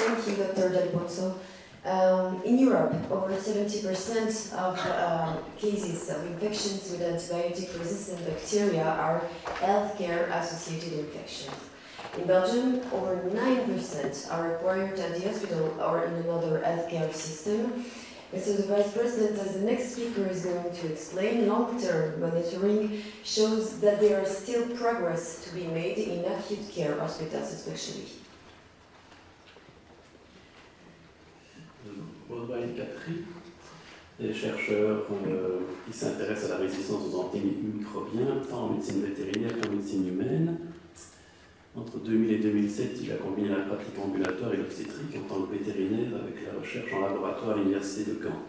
Thank you, Dr. Delponso. In Europe, over 70% of cases of infections with antibiotic-resistant bacteria are healthcare-associated infections. In Belgium, over 9% are acquired at the hospital or in another healthcare system. And so the Vice President, as the next speaker is going to explain, long-term monitoring shows that there is still progress to be made in acute care hospitals especially. Boudewijn Catry, des chercheurs qui s'intéressent à la résistance aux antimicrobiens, tant en médecine vétérinaire qu'en médecine humaine. Entre 2000 et 2007, il a combiné la pratique ambulatoire et l'obstétrique en tant que vétérinaire avec la recherche en laboratoire à l'université de Caen.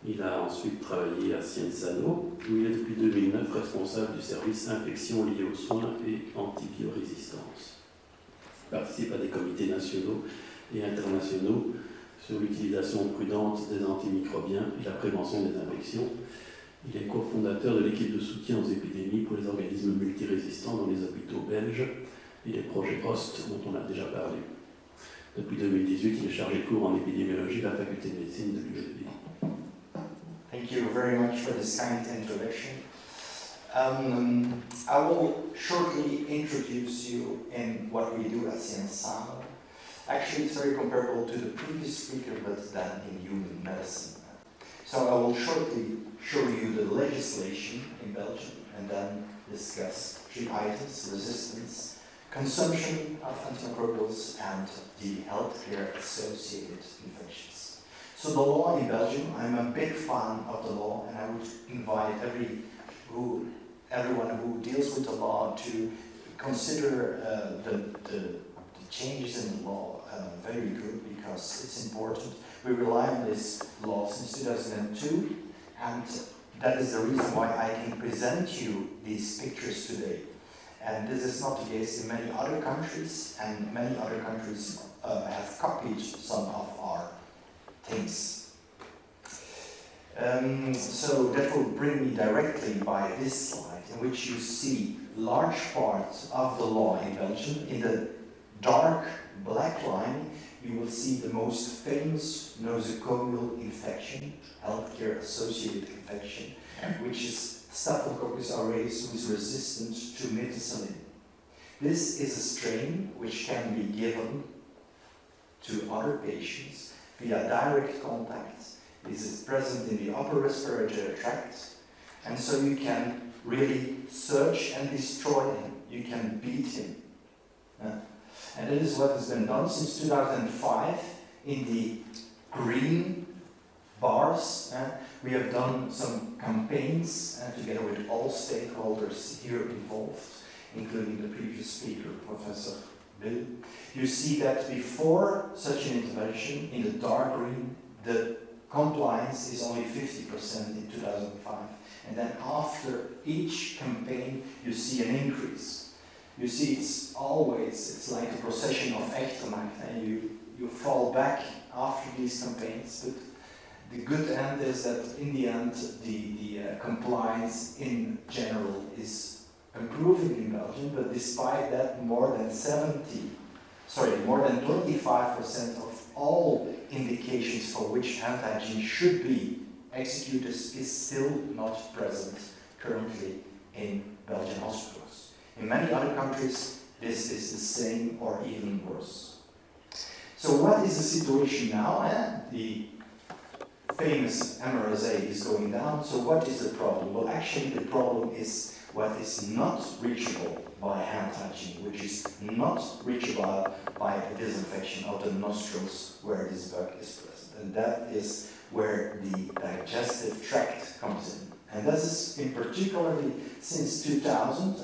Il a ensuite travaillé à Scienzano, où il est depuis 2009 responsable du service infections liées aux soins et antibiorésistance. Il participe à des comités nationaux et internationaux sur l'utilisation prudente des antimicrobiens et la prévention des infections. Il est cofondateur de l'équipe de soutien aux épidémies pour les organismes multirésistants dans les hôpitaux belges et les projets HOST dont on a déjà parlé. Depuis 2018, il est chargé de cours en épidémiologie à la faculté de médecine de l'ULB. Thank you very much for this kind introduction. I will shortly introduce you in what we do at Scienzano. Actually, it's very comparable to the previous speaker, but then in human medicine. So I will shortly show you the legislation in Belgium and then discuss 3 items: resistance, consumption of antimicrobials, and the healthcare associated infections. So the law in Belgium, I'm a big fan of the law, and I would invite everyone who deals with the law to consider the changes in the law very good, because it's important. We rely on this law since 2002, and that is the reason why I can present you these pictures today. And this is not the case in many other countries, and many other countries have copied some of our things. So that will bring me directly by this slide, in which you see large parts of the law in Belgium. In the dark black line, you will see the most famous nosocomial infection, healthcare associated infection, which is Staphylococcus aureus, who is resistant to methicillin. This is a strain which can be given to other patients via direct contact. This is present in the upper respiratory tract, and so you can really search and destroy him. You can beat him. And that is what has been done since 2005 in the green bars. We have done some campaigns together with all stakeholders here involved, including the previous speaker, Professor Bill. You see that before such an intervention, in the dark green, the compliance is only 50% in 2005. And then after each campaign, you see an increase. You see, it's like a procession of ectomite, and you fall back after these campaigns. But the good end is that in the end, the compliance in general is improving in Belgium, but despite that, more than 25% of all indications for which antigen should be executed is still not present currently in Belgian hospitals. In many other countries, this is the same or even worse. So what is the situation now? The famous MRSA is going down, so what is the problem? Well, actually the problem is what is not reachable by hand hygiene, which is not reachable by a disinfection of the nostrils where this bug is present. And that is where the digestive tract comes in. And this is in particularly since 2000,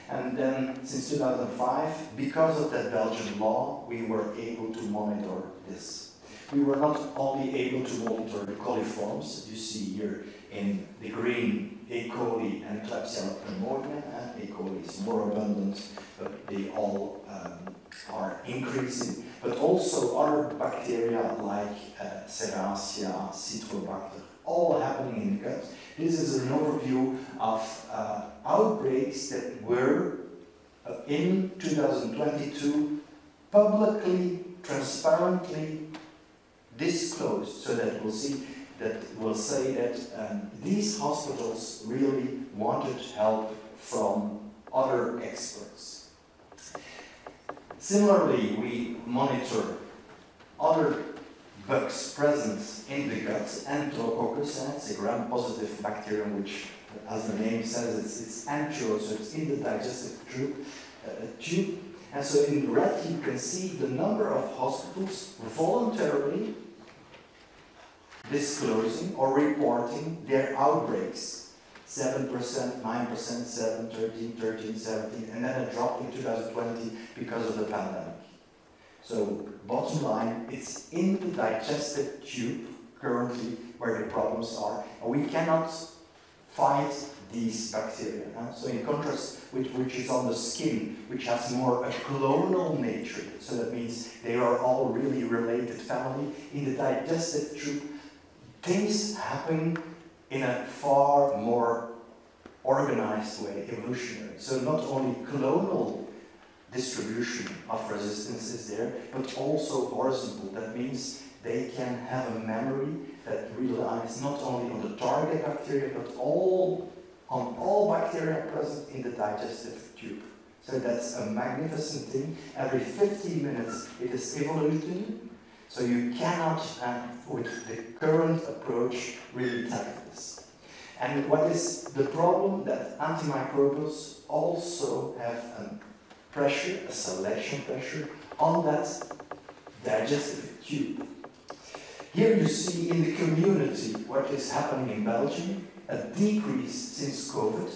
and then since 2005, because of that Belgian law, we were able to monitor this. We were not only able to monitor the coliforms that you see here in the green, E. coli and Klebsiella pneumonia. E. coli is more abundant, but they all are increasing. But also other bacteria like Serratia, Citrobacter, all happening in the gut. This is an overview of outbreaks that were in 2022 publicly transparently disclosed, so that we'll see that will say that these hospitals really wanted help from other experts. Similarly, we monitor other bugs present in the gut, Enterococcus, it's a gram-positive bacterium which, as the name says, it's antero, so it's in the digestive tube. And so in red you can see the number of hospitals voluntarily disclosing or reporting their outbreaks. 7%, 9%, 7, 13, 17, and then a drop in 2020 because of the pandemic. So bottom line, it's in the digestive tube currently where the problems are, and we cannot fight these bacteria. So in contrast with which is on the skin, which has more a clonal nature, so that means they are all really related family. In the digestive tube, things happen in a far more organized way, evolutionary. So not only clonal distribution of resistance is there, but also horizontal. That means they can have a memory that relies not only on the target bacteria, but on all bacteria present in the digestive tube. So that's a magnificent thing. Every 15 minutes it is evolving, so you cannot, with the current approach, really tackle this. And what is the problem? That antimicrobials also have a pressure, a selection pressure, on that digestive tube. Here you see in the community what is happening in Belgium, a decrease since COVID.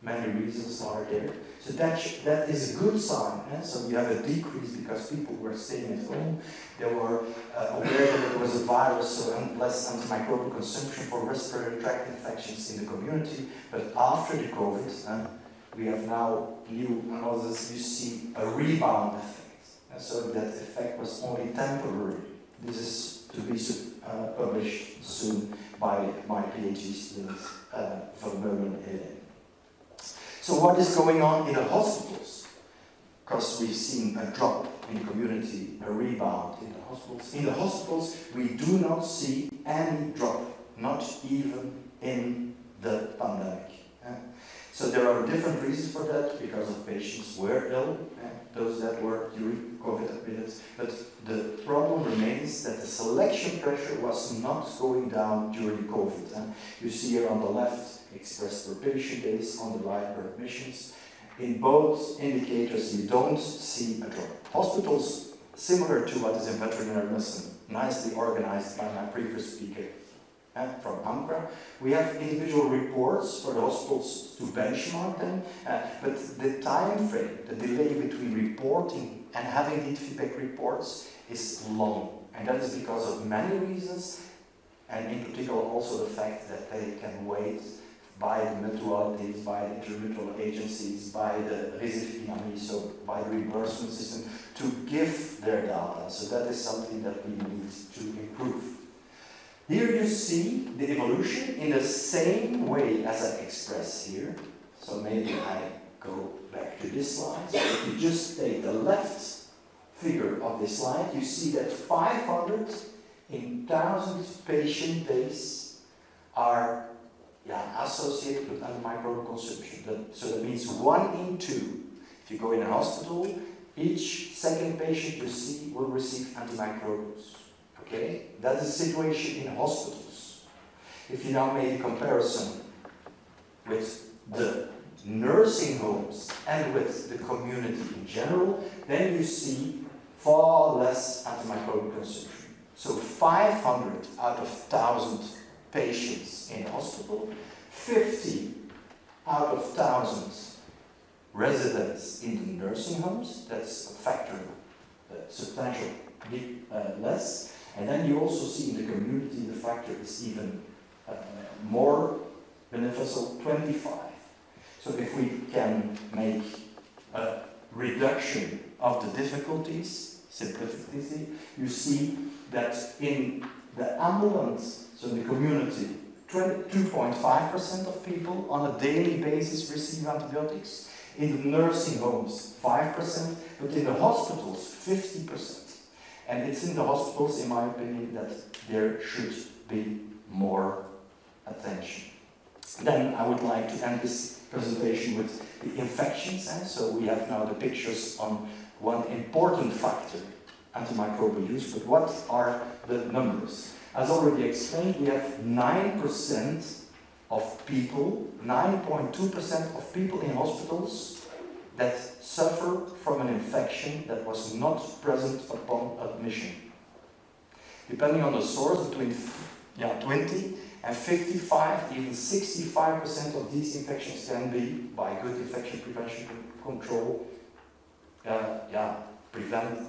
Many reasons are there. So that is a good sign. So you have a decrease because people were staying at home. They were aware that it was a virus, so less antimicrobial consumption for respiratory tract infections in the community. But after the COVID, we have now new analysis, you see a rebound effect. So that effect was only temporary. This is to be published soon by my PhD students from Nombre, elles. So what is going on in the hospitals? Because we've seen a drop in the community, a rebound in the hospitals. In the hospitals, we do not see any drop, not even in the pandemic. So there are different reasons for that, because of patients were ill, those that were during COVID admitted. But the problem remains that the selection pressure was not going down during COVID. You see here on the left, expressed per patient days, on the right per admissions. In both indicators, you don't see a drop. Hospitals, similar to what is in veterinary medicine, nicely organized by my previous speaker from AMCRA. We have individual reports for the hospitals to benchmark them, but the time frame, the delay between reporting and having these feedback reports is long. And that is because of many reasons, and in particular also the fact that they can wait by the mutualities, by the intermutual agencies, by the résistantes, so by the reimbursement system, to give their data. So that is something that we need to improve. Here you see the evolution in the same way as I express here. So maybe I go back to this slide. So if you just take the left figure of this slide, you see that 500 in 1,000 patient days are associated with antimicrobial consumption. So that means 1 in 2. If you go in a hospital, each second patient you see will receive antimicrobials. Okay? That is the situation in hospitals. If you now make a comparison with the nursing homes and with the community in general, then you see far less antimicrobial consumption. So 500 out of 1,000 patients in hospital, 50 out of 1,000 residents in the nursing homes, that's a factor substantial less. And then you also see in the community the factor is even more beneficial, 25. So if we can make a reduction of the difficulties, simplicity, you see that in the ambulant, so in the community, 2.5% of people on a daily basis receive antibiotics. In the nursing homes, 5%, but in the hospitals, 50%. And it's in the hospitals, in my opinion, that there should be more attention. Then I would like to end this presentation with the infections. So we have now the pictures on one important factor, antimicrobial use, but what are the numbers? As already explained, we have 9% of people, 9.2% of people in hospitals that suffer from an infection that was not present upon admission. Depending on the source, between 20 and 55, even 65% of these infections can be, by good infection prevention control, prevented.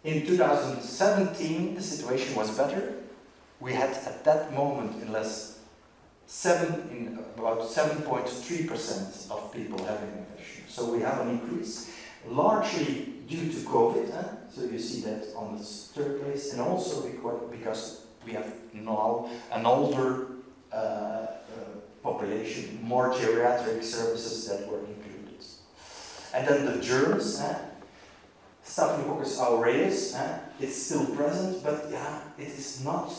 In 2017, the situation was better. We had at that moment about 7.3% of people having infection. So we have an increase, largely due to COVID. So you see that on the third place, and also because we have now an older population, more geriatric services that were included. And then the germs, Staphylococcus aureus, it's still present, but it is not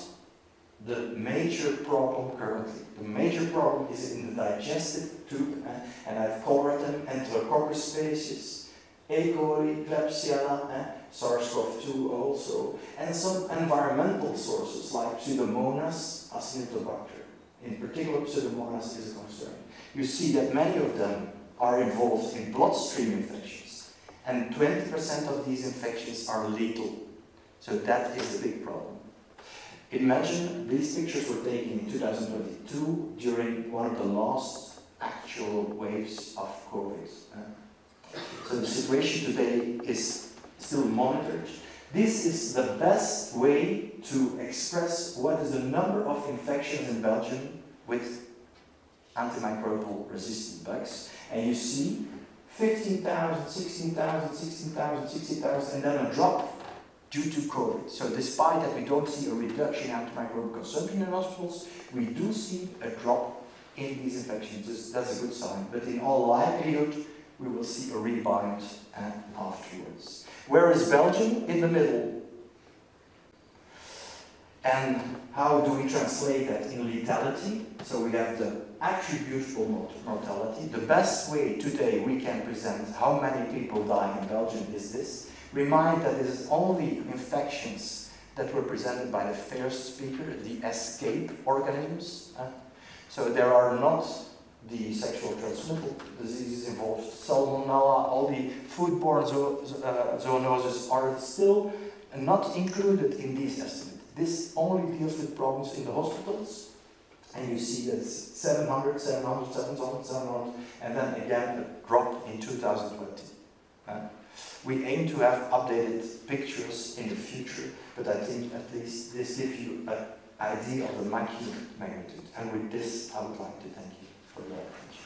the major problem currently. The major problem is in the digestive tube, and I've colored them: Enterococcus species, E. coli, Klebsiella, SARS-CoV-2 also, and some environmental sources like Pseudomonas, Acinetobacter. In particular, Pseudomonas is a concern. You see that many of them are involved in bloodstream infections, and 20% of these infections are lethal. So that is a big problem. Imagine these pictures were taken in 2022 during one of the last actual waves of COVID. So the situation today is still monitored. This is the best way to express what is the number of infections in Belgium with antimicrobial resistant bugs. And you see 15,000, 16,000, 16,000, 60,000, and then a drop due to COVID. So despite that we don't see a reduction in antimicrobial consumption in hospitals, we do see a drop in these infections. That's a good sign. But in all likelihood, we will see a rebound afterwards. Where is Belgium? In the middle. And how do we translate that in lethality? So we have the attributable mortality. The best way today we can present how many people die in Belgium is this. Remind that it is only infections that were presented by the first speaker, the escape organisms. So there are not the sexual transmitted diseases involved. Salmonella, all the foodborne zoonoses are still not included in these estimates. This only deals with problems in the hospitals. And you see that 700, 700, 700, 700, and then again a drop in 2020. We aim to have updated pictures in the future, but I think at least this gives you an idea of the magnitude. And with this, I would like to thank you for your attention.